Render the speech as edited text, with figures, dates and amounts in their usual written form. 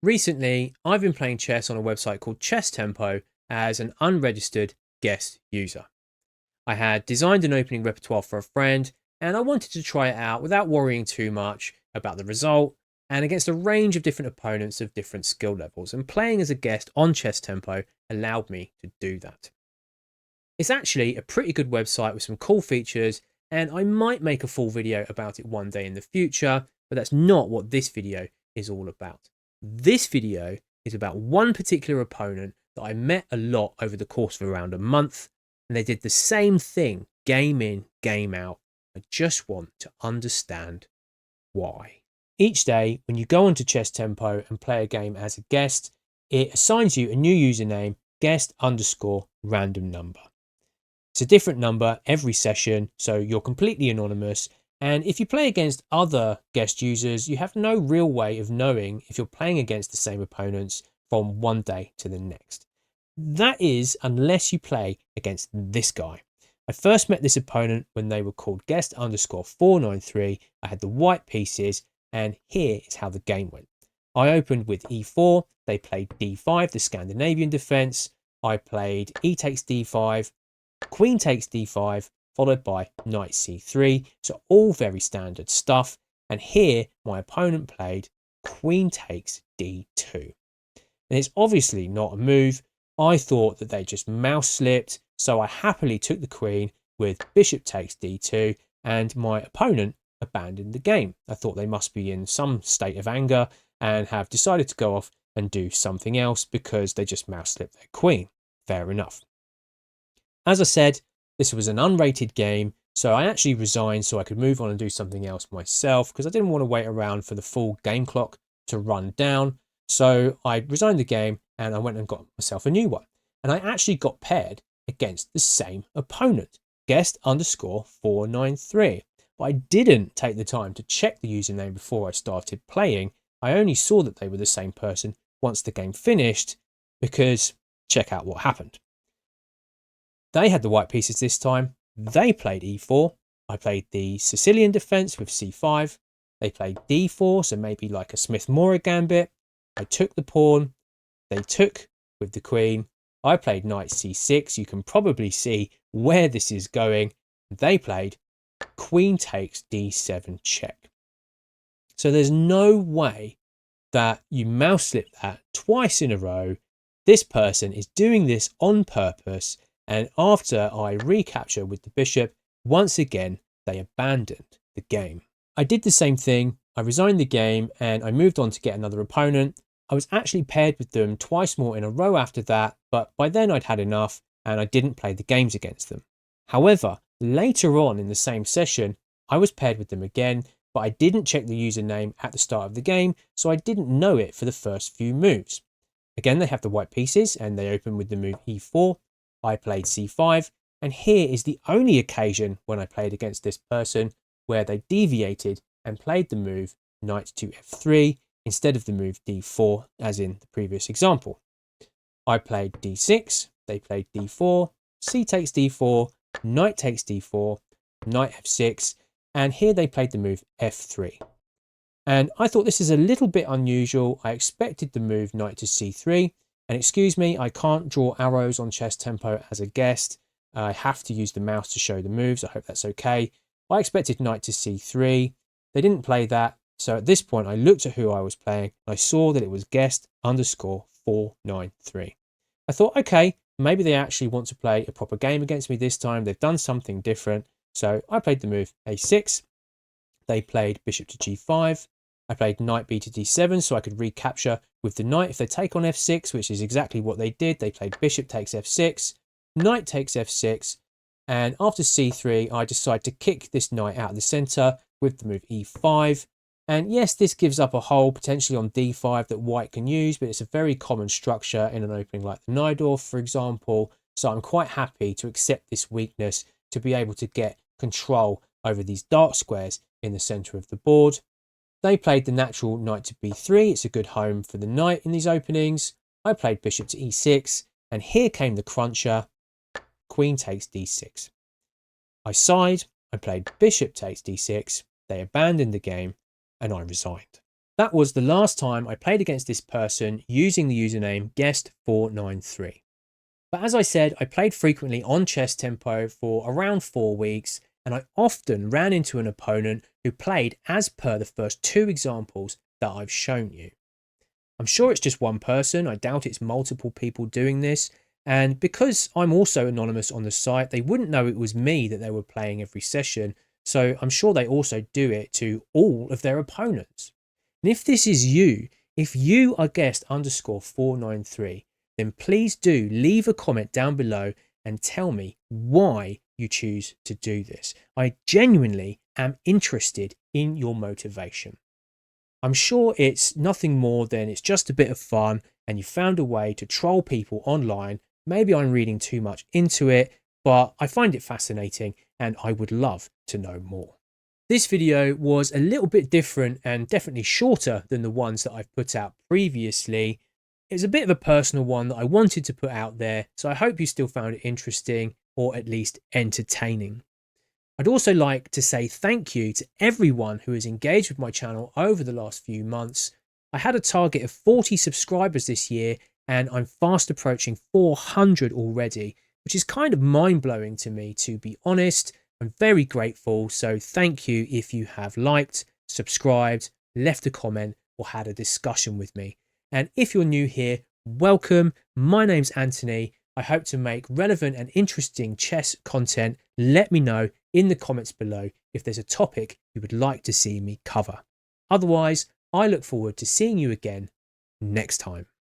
Recently, I've been playing chess on a website called Chess Tempo as an unregistered guest user. I had designed an opening repertoire for a friend and I wanted to try it out without worrying too much about the result and against a range of different opponents of different skill levels. And playing as a guest on Chess Tempo allowed me to do that. It's actually a pretty good website with some cool features, and I might make a full video about it one day in the future, but that's not what this video is all about. This video is about one particular opponent that I met a lot over the course of around a month, and they did the same thing game in, game out. I just want to understand why. Each day, when you go onto Chess Tempo and play a game as a guest, it assigns you a new username, guest underscore random number. It's a different number every session, so you're completely anonymous. And if you play against other guest users, you have no real way of knowing if you're playing against the same opponents from one day to the next. That is, unless you play against this guy. I first met this opponent when they were called guest underscore 493. I had the white pieces, and here is how the game went. I opened with e4. They played d5, the Scandinavian defense. I played e takes d5. Queen takes d5, followed by knight c3. So all very standard stuff. And here my opponent played queen takes d2. And it's obviously not a move. I thought that they just mouse slipped. So I happily took the queen with bishop takes d2, and my opponent abandoned the game. I thought they must be in some state of anger and have decided to go off and do something else because they just mouse slipped their queen. Fair enough. As I said, this was an unrated game, so I actually resigned so I could move on and do something else myself because I didn't want to wait around for the full game clock to run down. So I resigned the game and I went and got myself a new one. And I actually got paired against the same opponent, guest underscore 493. But I didn't take the time to check the username before I started playing. I only saw that they were the same person once the game finished because check out what happened. They had the white pieces this time. They played e4. I played the Sicilian defense with c5. They played d4, so maybe like a Smith-Morra gambit. I took the pawn. They took with the queen. I played knight c6. You can probably see where this is going. They played queen takes d7 check. So there's no way that you mouse slip that twice in a row. This person is doing this on purpose. And after I recapture with the bishop, once again, they abandoned the game. I did the same thing. I resigned the game and I moved on to get another opponent. I was actually paired with them twice more in a row after that, but by then I'd had enough and I didn't play the games against them. However, later on in the same session, I was paired with them again, but I didn't check the username at the start of the game, so I didn't know it for the first few moves. Again, they have the white pieces and they open with the move e4. I played c5, and here is the only occasion when I played against this person where they deviated and played the move knight to f3 instead of the move d4 as in the previous example. I played d6, they played d4, c takes d4, knight takes d4, knight f6, and here they played the move f3. And I thought this is a little bit unusual. I expected the move knight to c3. And excuse me, I can't draw arrows on Chess Tempo as a guest. I have to use the mouse to show the moves. I hope that's okay. I expected knight to c3. They didn't play that. So at this point, I looked at who I was playing. And I saw that it was guest underscore 493. I thought, okay, maybe they actually want to play a proper game against me this time. They've done something different. So I played the move a6. They played bishop to g5. I played knight b to d7 so I could recapture with the knight if they take on f6, which is exactly what they did. They played bishop takes f6, knight takes f6, and after c3, I decide to kick this knight out of the center with the move e5. And yes, this gives up a hole potentially on d5 that white can use, but it's a very common structure in an opening like the Najdorf, for example. So I'm quite happy to accept this weakness to be able to get control over these dark squares in the center of the board. They played the natural knight to b3. It's a good home for the knight in these openings. I played bishop to e6, and here came the cruncher. Queen takes d6. I sighed. I played bishop takes d6. They abandoned the game, and I resigned. That was the last time I played against this person using the username guest493. But as I said, I played frequently on Chess Tempo for around 4 weeks, and I often ran into an opponent who played as per the first 2 examples that I've shown you. I'm sure it's just one person, I doubt it's multiple people doing this, and because I'm also anonymous on the site, they wouldn't know it was me that they were playing every session, so I'm sure they also do it to all of their opponents. And if this is you, if you are guest underscore 493, then please do leave a comment down below and tell me why you choose to do this. I genuinely am interested in your motivation. I'm sure it's nothing more than it's just a bit of fun and you found a way to troll people online. Maybe I'm reading too much into it, but I find it fascinating and I would love to know more. This video was a little bit different and definitely shorter than the ones that I've put out previously. It was a bit of a personal one that I wanted to put out there, so I hope you still found it interesting or at least entertaining. I'd also like to say thank you to everyone who has engaged with my channel over the last few months. I had a target of 40 subscribers this year and I'm fast approaching 400 already, which is kind of mind-blowing to me, to be honest. I'm very grateful, so thank you if you have liked, subscribed, left a comment or had a discussion with me. And if you're new here, welcome. My name's Anthony. I hope to make relevant and interesting chess content. Let me know in the comments below if there's a topic you would like to see me cover. Otherwise, I look forward to seeing you again next time.